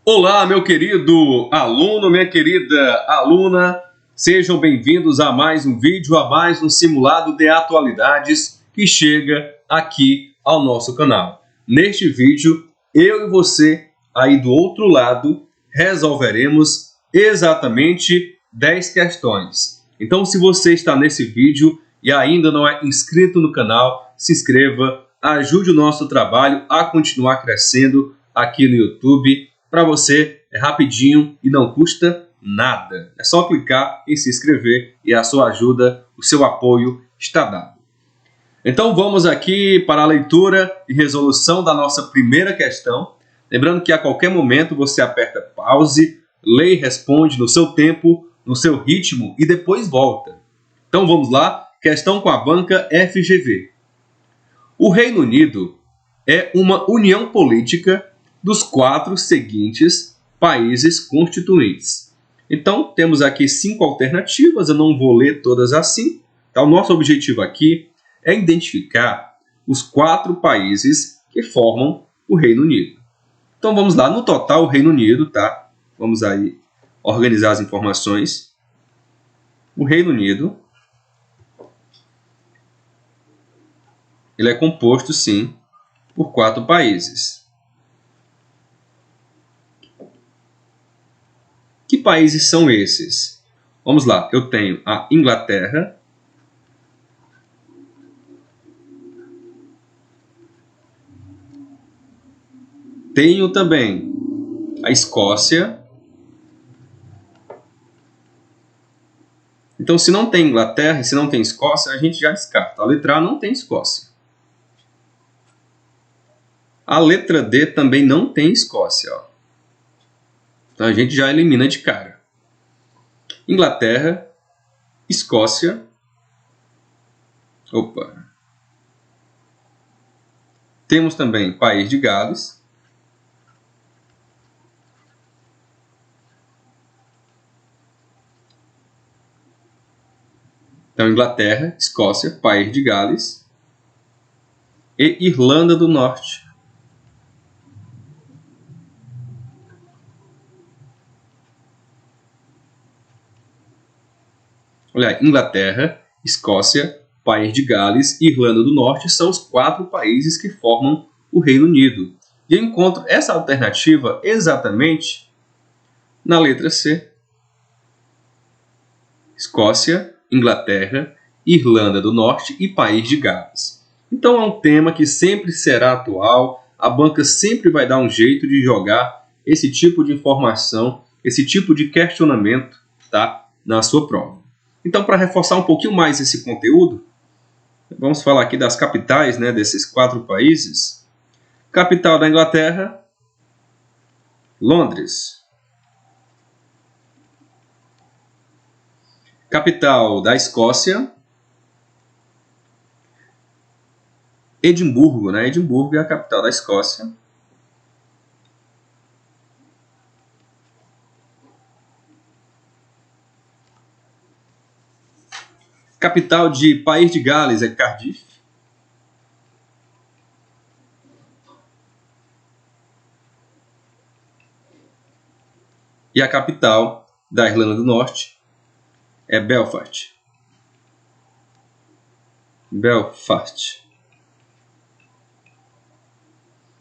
Olá, meu querido aluno, minha querida aluna, sejam bem-vindos a mais um vídeo, a mais um simulado de atualidades que chega aqui ao nosso canal. Neste vídeo, eu e você, aí do outro lado, resolveremos exatamente 10 questões. Então, se você está nesse vídeo e ainda não é inscrito no canal, se inscreva, ajude o nosso trabalho a continuar crescendo aqui no YouTube. Para você é rapidinho e não custa nada. É só clicar em se inscrever e a sua ajuda, o seu apoio está dado. Então vamos aqui para a leitura e resolução da nossa primeira questão. Lembrando que a qualquer momento você aperta pause, lê e responde no seu tempo, no seu ritmo e depois volta. Então vamos lá, questão com a banca FGV. O Reino Unido é uma união política dos 4 seguintes países constituintes. Então, temos aqui 5 alternativas, eu não vou ler todas assim. Então, o nosso objetivo aqui é identificar os 4 países que formam o Reino Unido. Então, vamos lá. No total, o Reino Unido, tá? Vamos aí organizar as informações. O Reino Unido, ele é composto, sim, por 4 países. Que países são esses? Vamos lá, eu tenho a Inglaterra, tenho também a Escócia. Então, se não tem Inglaterra e se não tem Escócia, a gente já descarta. A letra A não tem Escócia. A letra D também não tem Escócia, ó. Então, a gente já elimina de cara. Inglaterra, Escócia. Opa. Temos também País de Gales. Então, Inglaterra, Escócia, País de Gales e Irlanda do Norte. Olha, Inglaterra, Escócia, País de Gales e Irlanda do Norte são os 4 países que formam o Reino Unido. E eu encontro essa alternativa exatamente na letra C. Escócia, Inglaterra, Irlanda do Norte e País de Gales. Então é um tema que sempre será atual, a banca sempre vai dar um jeito de jogar esse tipo de informação, esse tipo de questionamento, tá, na sua prova. Então, para reforçar um pouquinho mais esse conteúdo, vamos falar aqui das capitais, né, desses 4 países. Capital da Inglaterra, Londres. Capital da Escócia, Edimburgo, né? Edimburgo é a capital da Escócia. Capital de País de Gales é Cardiff. E a capital da Irlanda do Norte é Belfast. Belfast.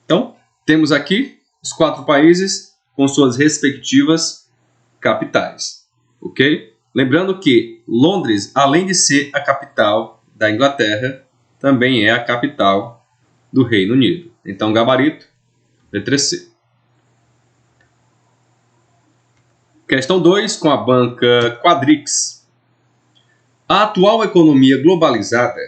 Então, temos aqui os 4 países com suas respectivas capitais, ok? Lembrando que Londres, além de ser a capital da Inglaterra, também é a capital do Reino Unido. Então, gabarito, letra C. Questão 2, com a banca Quadrix. A atual economia globalizada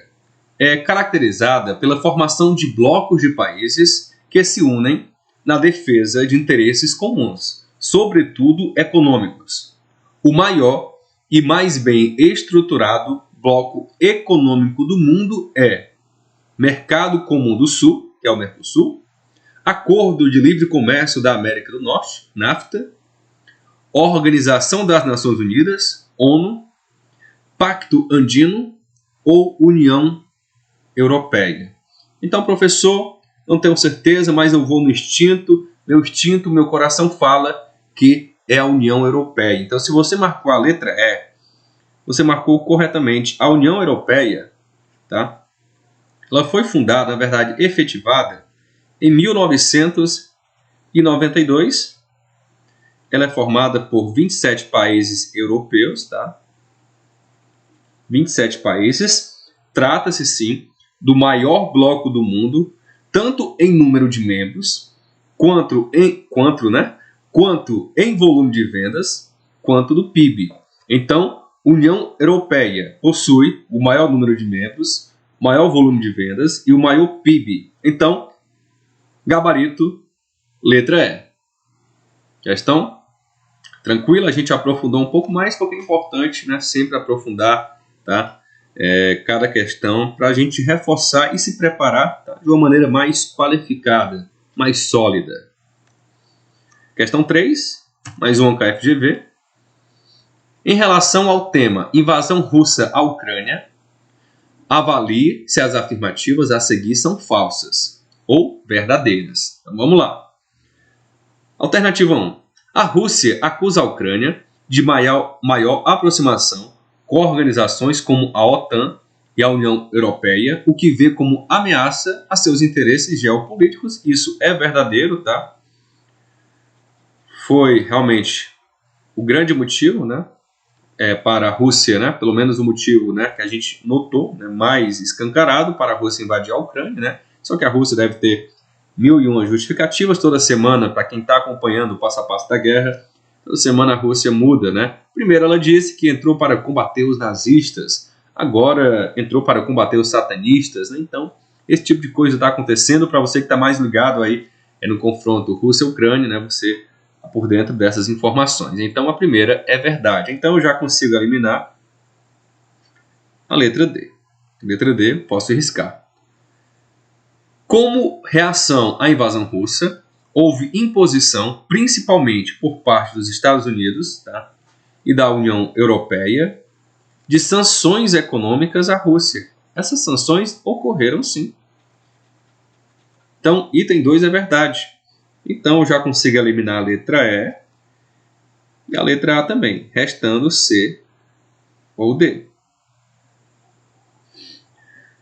é caracterizada pela formação de blocos de países que se unem na defesa de interesses comuns, sobretudo econômicos. O maior e mais bem estruturado bloco econômico do mundo é Mercado Comum do Sul, que é o Mercosul, Acordo de Livre Comércio da América do Norte, NAFTA, Organização das Nações Unidas, ONU, Pacto Andino ou União Europeia. Então, professor, não tenho certeza, mas eu vou no instinto, meu instinto, meu coração fala que é a União Europeia. Então, se você marcou a letra E, você marcou corretamente. A União Europeia, tá? Ela foi fundada, na verdade, efetivada, em 1992. Ela é formada por 27 países europeus, tá? 27 países. Trata-se, sim, do maior bloco do mundo, tanto em número de membros, quanto em volume de vendas, quanto do PIB. Então, União Europeia possui o maior número de membros, maior volume de vendas e o maior PIB. Então, gabarito, letra E. Questão tranquila, a gente aprofundou um pouco mais, porque é importante, né, sempre aprofundar, tá? Cada questão para a gente reforçar e se preparar, tá, de uma maneira mais qualificada, mais sólida. Questão 3, mais uma KFGV. Em relação ao tema invasão russa à Ucrânia, avalie se as afirmativas a seguir são falsas ou verdadeiras. Então vamos lá. Alternativa 1. A Rússia acusa a Ucrânia de maior aproximação com organizações como a OTAN e a União Europeia, o que vê como ameaça a seus interesses geopolíticos. Isso é verdadeiro, tá? Foi realmente o grande motivo, né, para a Rússia, né, pelo menos o motivo, né, que a gente notou, né, mais escancarado para a Rússia invadir a Ucrânia, né? Só que a Rússia deve ter 1001 justificativas toda semana. Para quem está acompanhando o passo a passo da guerra, toda semana a Rússia muda, né? Primeiro ela disse que entrou para combater os nazistas, agora entrou para combater os satanistas, né? Então, esse tipo de coisa está acontecendo. Para você que está mais ligado aí no confronto Rússia-Ucrânia, né? Você está por dentro dessas informações. Então, a primeira é verdade. Então, eu já consigo eliminar a letra D. Letra D, posso riscar. Como reação à invasão russa, houve imposição, principalmente por parte dos Estados Unidos, tá, e da União Europeia, de sanções econômicas à Rússia. Essas sanções ocorreram sim. Então, item 2 é verdade. Então, eu já consigo eliminar a letra E e a letra A também, restando C ou D.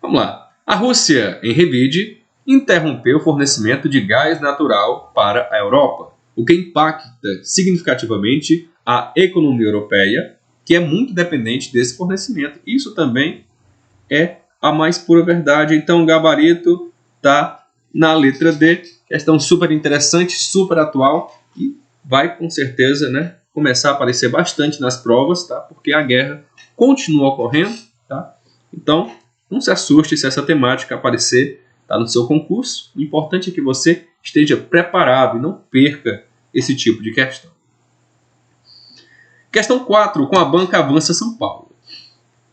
Vamos lá. A Rússia, em revide, interrompeu o fornecimento de gás natural para a Europa, o que impacta significativamente a economia europeia, que é muito dependente desse fornecimento. Isso também é a mais pura verdade. Então, o gabarito está na letra D. Questão super interessante, super atual e vai com certeza, né, começar a aparecer bastante nas provas, tá? Porque a guerra continua ocorrendo, tá? Então, não se assuste se essa temática aparecer, tá, no seu concurso. O importante é que você esteja preparado e não perca esse tipo de questão. Questão 4, com a banca Avança São Paulo.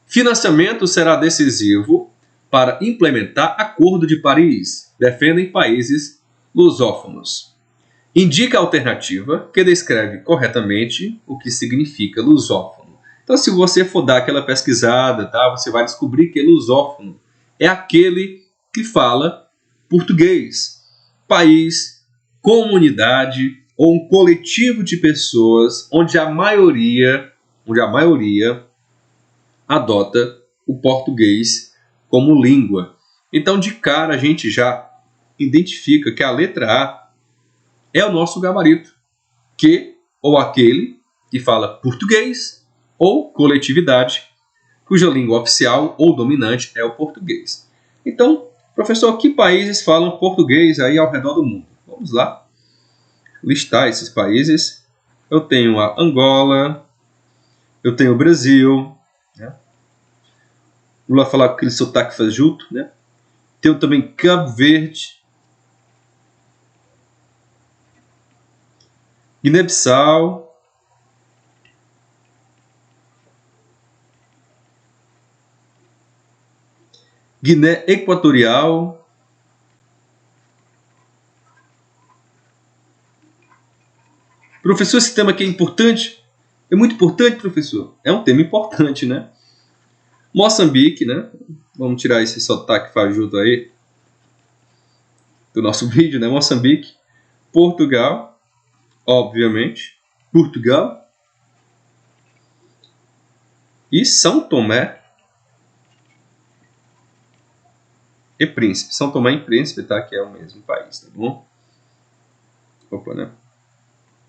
Financiamento será decisivo para implementar Acordo de Paris, defendem países lusófonos. Indica a alternativa que descreve corretamente o que significa lusófono. Então, se você for dar aquela pesquisada, tá, você vai descobrir que lusófono é aquele que fala português, país, comunidade ou um coletivo de pessoas onde a maioria adota o português como língua. Então, de cara, a gente já identifica que a letra A é o nosso gabarito, que ou aquele que fala português ou coletividade, cuja língua oficial ou dominante é o português. Então, professor, que países falam português aí ao redor do mundo? Vamos lá listar esses países. Eu tenho a Angola, eu tenho o Brasil, né? Vou lá falar com aquele sotaque fajuto, né? Tenho também Cabo Verde, Guiné-Bissau, Guiné Equatorial, professor, esse tema aqui é importante? É muito importante, professor? É um tema importante, né? Moçambique, né? Vamos tirar esse sotaque fajuto aí do nosso vídeo, né? Moçambique, Portugal, obviamente, Portugal e São Tomé e Príncipe. São Tomé e Príncipe, tá? Que é o mesmo país, tá bom? Opa, né?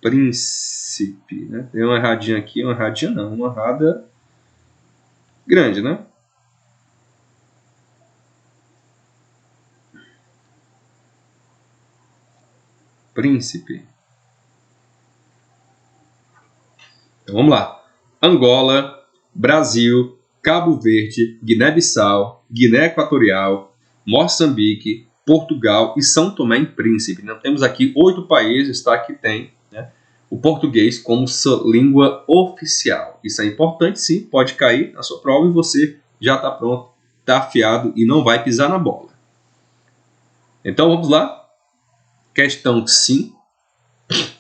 Príncipe, né? Tem uma erradinha aqui, uma erradinha não, uma errada grande, né? Príncipe. Então vamos lá. Angola, Brasil, Cabo Verde, Guiné-Bissau, Guiné Equatorial, Moçambique, Portugal e São Tomé e Príncipe. Nós temos aqui 8 países, tá, que tem, né, o português como sua língua oficial. Isso é importante, sim, pode cair na sua prova e você já está pronto, está afiado e não vai pisar na bola. Então vamos lá. Questão 5.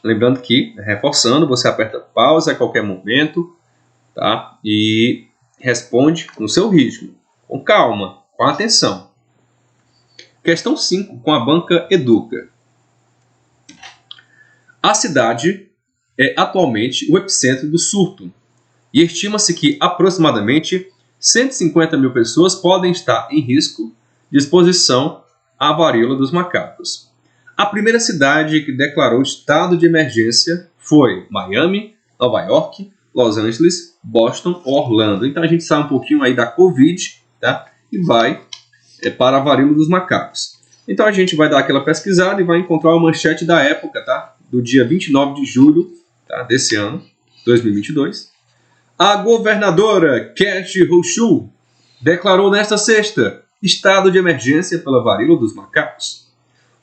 Lembrando que, reforçando, você aperta pausa a qualquer momento, tá? E responde no seu ritmo, com calma, com atenção. Questão 5, com a banca Educa. A cidade é atualmente o epicentro do surto e estima-se que aproximadamente 150 mil pessoas podem estar em risco de exposição à varíola dos macacos. A primeira cidade que declarou estado de emergência foi Miami, Nova York, Los Angeles, Boston ou Orlando. Então a gente sai um pouquinho aí da Covid, tá? E vai para a varíola dos macacos. Então a gente vai dar aquela pesquisada e vai encontrar uma manchete da época, tá? Do dia 29 de julho, tá? Desse ano, 2022. A governadora Kathy Hochul declarou nesta sexta estado de emergência pela varíola dos macacos.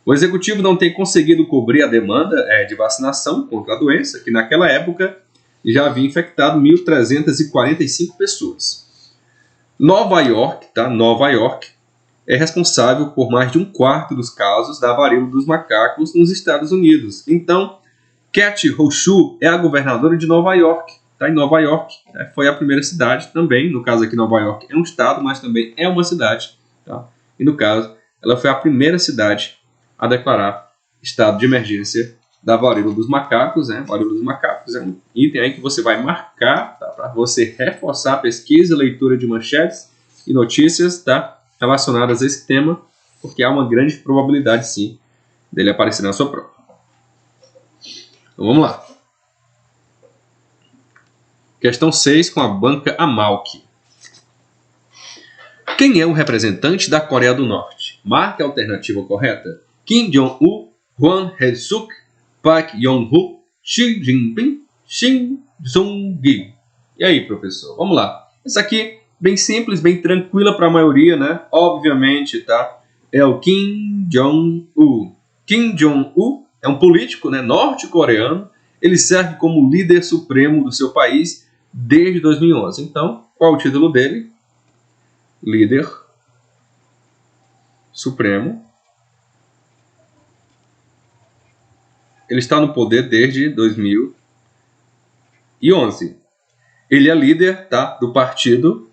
O executivo não tem conseguido cobrir a demanda de vacinação contra a doença, que naquela época já havia infectado 1.345 pessoas. Nova York, tá? Nova York é responsável por mais de 1/4 dos casos da varíola dos macacos nos Estados Unidos. Então, Kathy Hochul é a governadora de Nova York. Tá? Em Nova York, né? Foi a primeira cidade também, no caso aqui Nova York é um estado, mas também é uma cidade. Tá? E no caso, ela foi a primeira cidade a declarar estado de emergência da varíola dos macacos, né? Varíola dos macacos é um item aí que você vai marcar, tá? Para você reforçar a pesquisa e leitura de manchetes e notícias, tá? Relacionadas a esse tema, porque há uma grande probabilidade, sim, dele aparecer na sua prova. Então vamos lá. Questão 6 com a banca Amalk. Quem é o representante da Coreia do Norte? Marque a alternativa correta. Kim Jong-un, Hwang Hae-suk, Park Yong-ho, Xi Jinping, Shin Sung-gi. E aí, professor? Vamos lá. Essa aqui, bem simples, bem tranquila para a maioria, né? Obviamente, tá? É o Kim Jong-un. Kim Jong-un é um político, né, norte-coreano. Ele serve como líder supremo do seu país desde 2011. Então, qual é o título dele? Líder supremo. Ele está no poder desde 2011. Ele é líder, tá, do Partido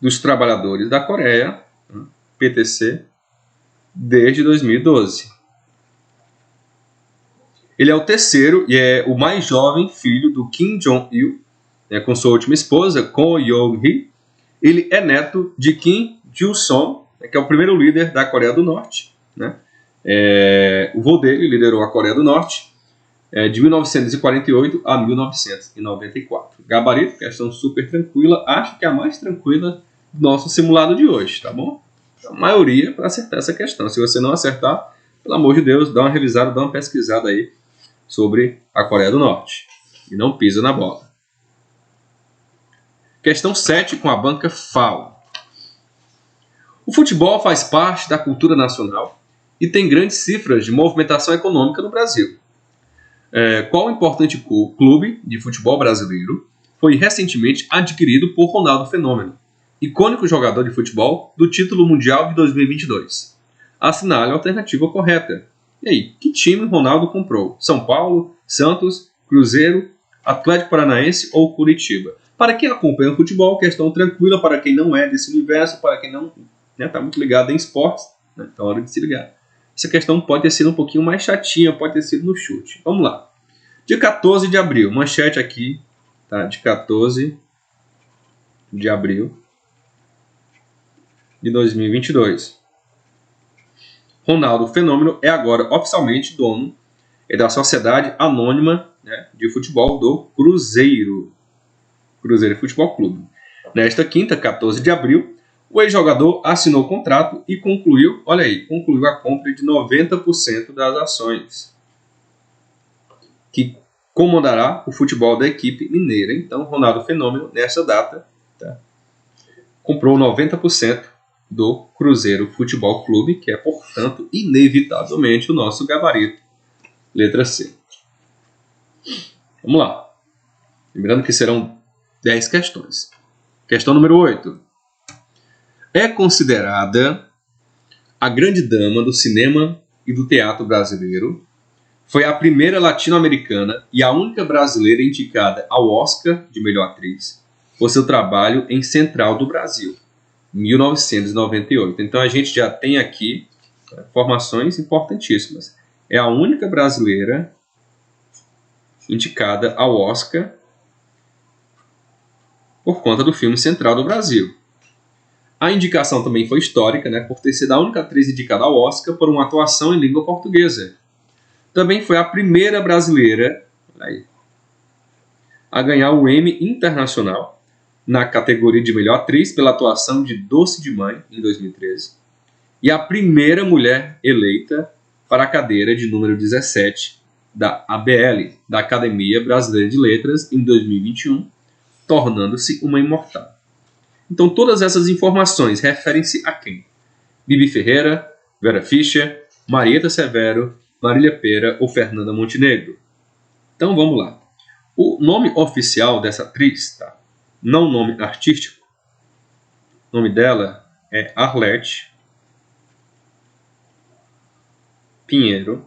dos Trabalhadores da Coreia, PTC, desde 2012. Ele é o terceiro e é o mais jovem filho do Kim Jong-il, né, com sua última esposa, Ko Young-hee. Ele é neto de Kim Il-sung, né, que é o primeiro líder da Coreia do Norte, né? O vô dele liderou a Coreia do Norte de 1948 a 1994. Gabarito, questão super tranquila. Acho que é a mais tranquila do nosso simulado de hoje, tá bom? A maioria para acertar essa questão. Se você não acertar, pelo amor de Deus, dá uma revisada, dá uma pesquisada aí sobre a Coreia do Norte. E não pisa na bola. Questão 7 com a banca FAO. O futebol faz parte da cultura nacional e tem grandes cifras de movimentação econômica no Brasil. Qual importante clube de futebol brasileiro foi recentemente adquirido por Ronaldo Fenômeno, icônico jogador de futebol do título mundial de 2022? Assinale a alternativa correta. E aí, que time Ronaldo comprou? São Paulo, Santos, Cruzeiro, Atlético Paranaense ou Curitiba? Para quem acompanha o futebol, questão tranquila. Para quem não é desse universo, para quem não está muito ligado em esportes, né, então é hora de se ligar. Essa questão pode ter sido um pouquinho mais chatinha, pode ter sido no chute. Vamos lá. Dia 14 de abril, manchete aqui, tá? De 14 de abril de 2022. Ronaldo Fenômeno é agora oficialmente dono da Sociedade Anônima, né, de Futebol do Cruzeiro. Cruzeiro Futebol Clube. Nesta quinta, 14 de abril, o ex-jogador assinou o contrato e concluiu a compra de 90% das ações, que comandará o futebol da equipe mineira. Então, Ronaldo Fenômeno, nessa data, tá, comprou 90% do Cruzeiro Futebol Clube, que é, portanto, inevitavelmente o nosso gabarito. Letra C. Vamos lá. Lembrando que serão 10 questões. Questão número 8. É considerada a grande dama do cinema e do teatro brasileiro. Foi a primeira latino-americana e a única brasileira indicada ao Oscar de melhor atriz por seu trabalho em Central do Brasil, 1998. Então a gente já tem aqui informações importantíssimas. É a única brasileira indicada ao Oscar por conta do filme Central do Brasil. A indicação também foi histórica, né, por ter sido a única atriz indicada ao Oscar por uma atuação em língua portuguesa. Também foi a primeira brasileira a ganhar o Emmy Internacional na categoria de melhor atriz pela atuação de Doce de Mãe, em 2013. E a primeira mulher eleita para a cadeira de número 17 da ABL, da Academia Brasileira de Letras, em 2021, tornando-se uma imortal. Então todas essas informações referem-se a quem? Bibi Ferreira, Vera Fischer, Marieta Severo, Marília Pêra ou Fernanda Montenegro. Então vamos lá. O nome oficial dessa atriz, tá? Não o nome artístico. O nome dela é Arlete Pinheiro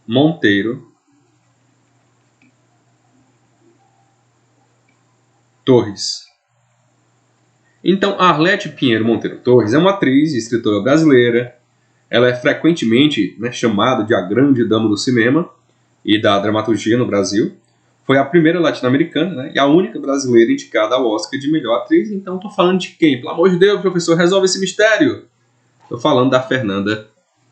Monteiro Torres. Então, Arlete Pinheiro Monteiro Torres é uma atriz e escritora brasileira. Ela é frequentemente, né, chamada de a grande dama do cinema e da dramaturgia no Brasil. Foi a primeira latino-americana, né, e a única brasileira indicada ao Oscar de melhor atriz. Então, estou falando de quem? Pelo amor de Deus, professor, resolve esse mistério. Estou falando da Fernanda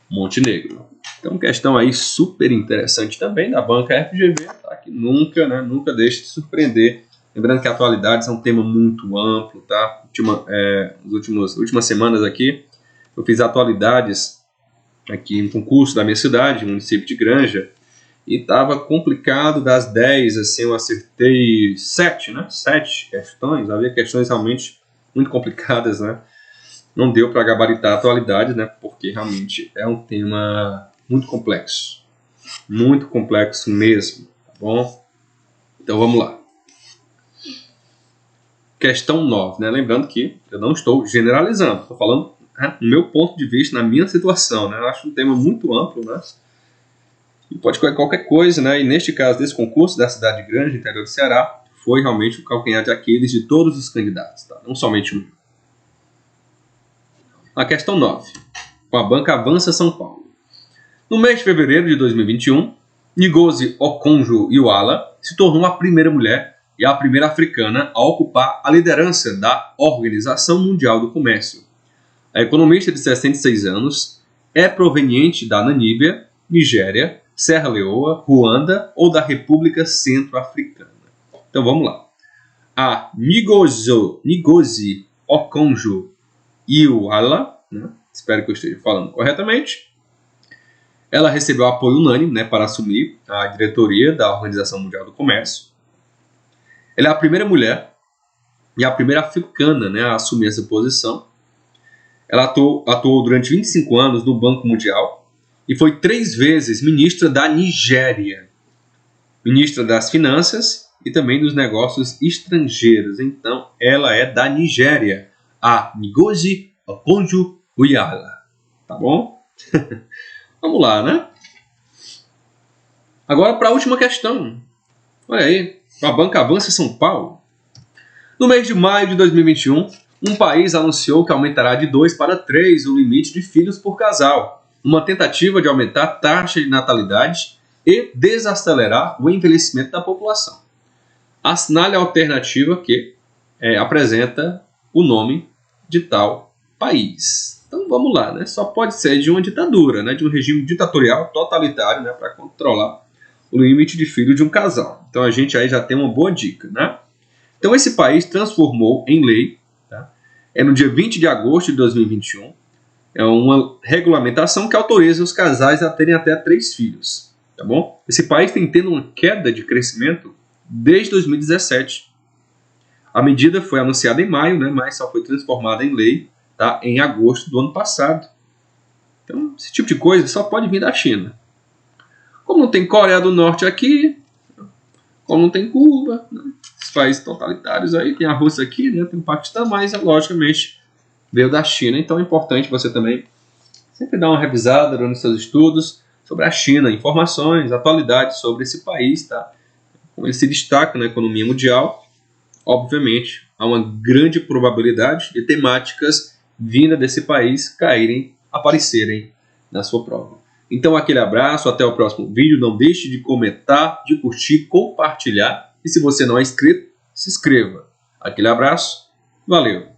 Montenegro. Então, questão aí super interessante também da banca FGV, tá? Que nunca deixe de surpreender. Lembrando que a atualidades é um tema muito amplo, tá? Últimas semanas aqui, eu fiz atualidades aqui em concurso da minha cidade, município de Granja, e estava complicado. Das 10, assim, eu acertei 7, né? 7 questões. Havia questões realmente muito complicadas, né? Não deu para gabaritar a atualidade, né? Porque realmente é um tema muito complexo mesmo, tá bom? Então vamos lá. Questão 9, né? Lembrando que eu não estou generalizando, estou falando, né, no meu ponto de vista, na minha situação, né? Eu acho um tema muito amplo, né? E pode ser qualquer coisa, né? E neste caso desse concurso da cidade de Granja, interior do Ceará, foi realmente o calcanhar de Aquiles de todos os candidatos, tá? Não somente um. A questão 9. Com a banca Avança São Paulo. No mês de fevereiro de 2021, Ngozi Okonjo-Iweala se tornou a primeira mulher e a primeira africana a ocupar a liderança da Organização Mundial do Comércio. A economista de 66 anos é proveniente da Namíbia, Nigéria, Serra Leoa, Ruanda ou da República Centro-Africana. Então vamos lá. A Ngozi Okonjo-Iweala, né? Espero que eu esteja falando corretamente. Ela recebeu apoio unânime, né, para assumir a diretoria da Organização Mundial do Comércio. Ela é a primeira mulher e a primeira africana, né, a assumir essa posição. Ela atuou durante 25 anos no Banco Mundial e foi 3 vezes ministra da Nigéria, ministra das Finanças e também dos Negócios Estrangeiros. Então, ela é da Nigéria, a Ngozi Okonjo-Iweala. Tá bom? Vamos lá, né? Agora para a última questão. Olha aí, a banca Avança São Paulo. No mês de maio de 2021, Um país anunciou que aumentará de 2 para 3 o limite de filhos por casal, uma tentativa de aumentar a taxa de natalidade e desacelerar o envelhecimento da população. Assinale a alternativa que apresenta o nome de tal país. Então vamos lá, né? Só pode ser de uma ditadura, né? De um regime ditatorial totalitário, né? Para controlar o limite de filho de um casal. Então a gente aí já tem uma boa dica, né? Então esse país transformou em lei, tá? No dia 20 de agosto de 2021, uma regulamentação que autoriza os casais a terem até 3 filhos, tá bom? Esse país tem tendo uma queda de crescimento desde 2017. A medida foi anunciada em maio, né? Mas só foi transformada em lei, tá? Em agosto do ano passado. Então esse tipo de coisa só pode vir da China. Como não tem Coreia do Norte aqui, como não tem Cuba, né? Esses países totalitários aí, tem a Rússia aqui, né? Tem o Paquistão, mas logicamente veio da China. Então é importante você também sempre dar uma revisada durante seus estudos sobre a China, informações, atualidades sobre esse país, tá? Como ele se destaca na economia mundial, obviamente há uma grande probabilidade de temáticas vindas desse país aparecerem na sua prova. Então aquele abraço, até o próximo vídeo, não deixe de comentar, de curtir, compartilhar e se você não é inscrito, se inscreva. Aquele abraço, valeu!